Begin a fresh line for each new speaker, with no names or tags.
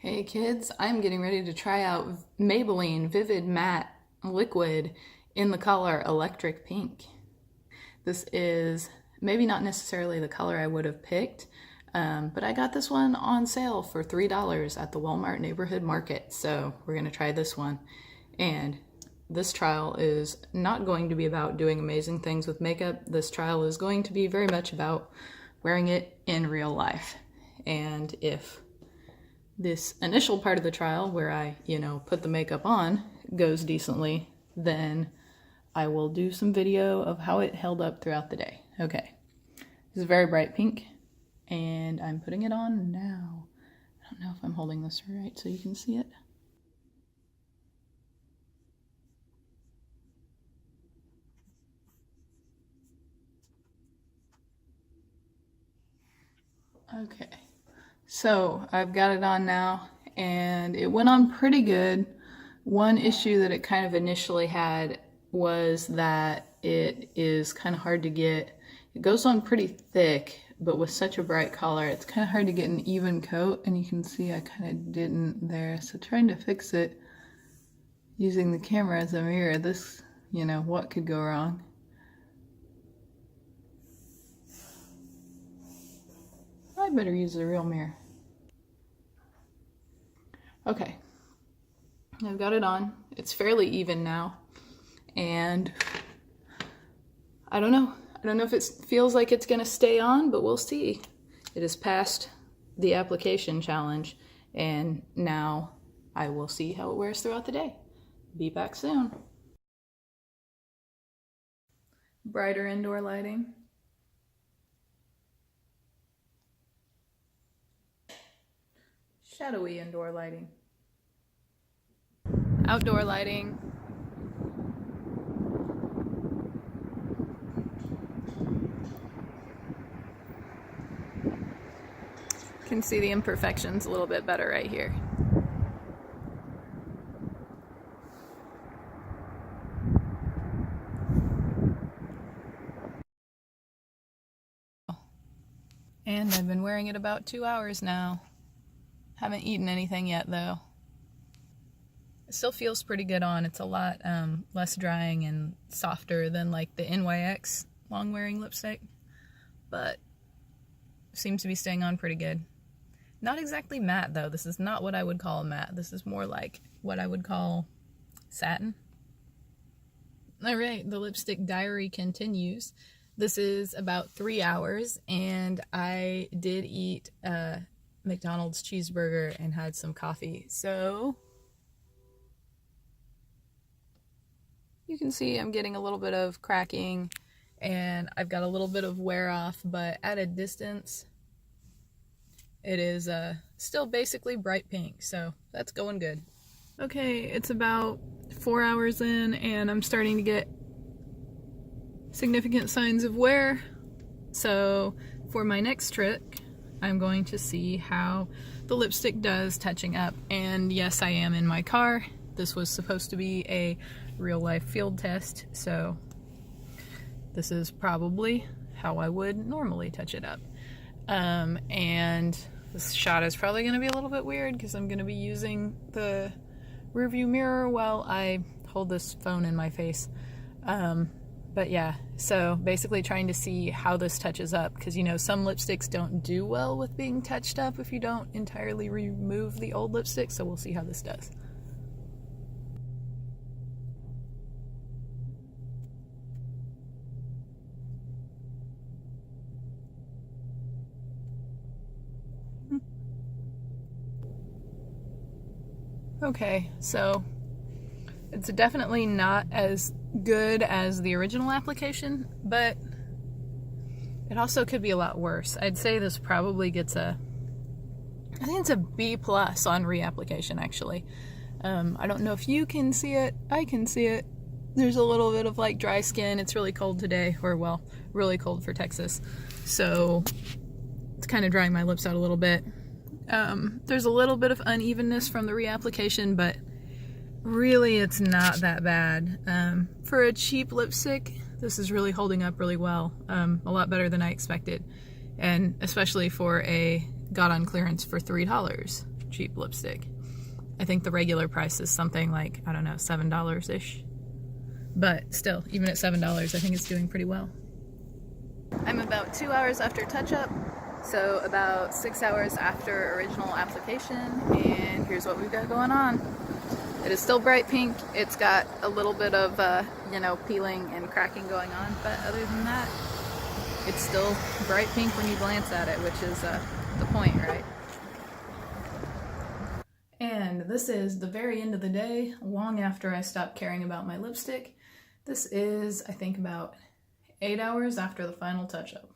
Hey kids, I'm getting ready to try out Maybelline Vivid Matte Liquid in the color Electric Pink. This is maybe not necessarily the color I would have picked, but I got this one on sale for $3 at the Walmart Neighborhood Market, so we're going to try this one. And this trial is not going to be about doing amazing things with makeup. This trial is going to be very much about wearing it in real life. And if this initial part of the trial where I, put the makeup on goes decently, then I will do some video of how it held up throughout the day. Okay, this is very bright pink, and I'm putting it on now. I don't know if I'm holding this right so you can see it. Okay, so I've got it on now, and it went on pretty good. One issue that it kind of initially had was that it is kind of hard to get. It goes on pretty thick, but with such a bright color, it's kind of hard to get an even coat, and you can see I kind of didn't there. So trying to fix it using the camera as a mirror, this, what could go wrong? I better use the real mirror. Okay, I've got it on. It's fairly even now, and I don't know if it feels like it's gonna stay on, but we'll see. It has passed the application challenge, and now I will see how it wears throughout the day. Be back soon. Brighter indoor lighting. Shadowy indoor lighting. Outdoor lighting. You can see the imperfections a little bit better right here. And I've been wearing it about 2 hours now. Haven't eaten anything yet though. It still feels pretty good on. It's a lot less drying and softer than like the NYX long wearing lipstick, but seems to be staying on pretty good. Not exactly matte though. This is not what I would call matte. This is more like what I would call satin. All right, the lipstick diary continues. This is about 3 hours, and I did eat McDonald's cheeseburger and had some coffee. So you can see I'm getting a little bit of cracking, and I've got a little bit of wear off, but at a distance it is still basically bright pink, so that's going good. Okay, it's about 4 hours in, and I'm starting to get significant signs of wear. So for my next trick, I'm going to see how the lipstick does touching up. And yes, I am in my car. This was supposed to be a real life field test, so this is probably how I would normally touch it up. And this shot is probably going to be a little bit weird because I'm going to be using the rearview mirror while I hold this phone in my face. But yeah, so basically trying to see how this touches up, because some lipsticks don't do well with being touched up if you don't entirely remove the old lipstick, so we'll see how this does. Okay, so it's definitely not as good as the original application, but it also could be a lot worse. I'd say this probably gets I think it's a B+ on reapplication actually. I don't know if you can see it. I can see it. There's a little bit of like dry skin. It's really cold today, or well, really cold for Texas. So it's kind of drying my lips out a little bit. There's a little bit of unevenness from the reapplication, but really it's not that bad. For a cheap lipstick, this is really holding up really well. A lot better than I expected. And especially for a got on clearance for $3. cheap lipstick. I think the regular price is something like, I don't know, $7-ish. But still, even at $7, I think it's doing pretty well. I'm about 2 hours after touch-up, so about 6 hours after original application, and here's what we've got going on. It is still bright pink. It's got a little bit of, you know, peeling and cracking going on, but other than that, it's still bright pink when you glance at it, which is the point, right? And this is the very end of the day, long after I stopped caring about my lipstick. This is, I think, about 8 hours after the final touch-up.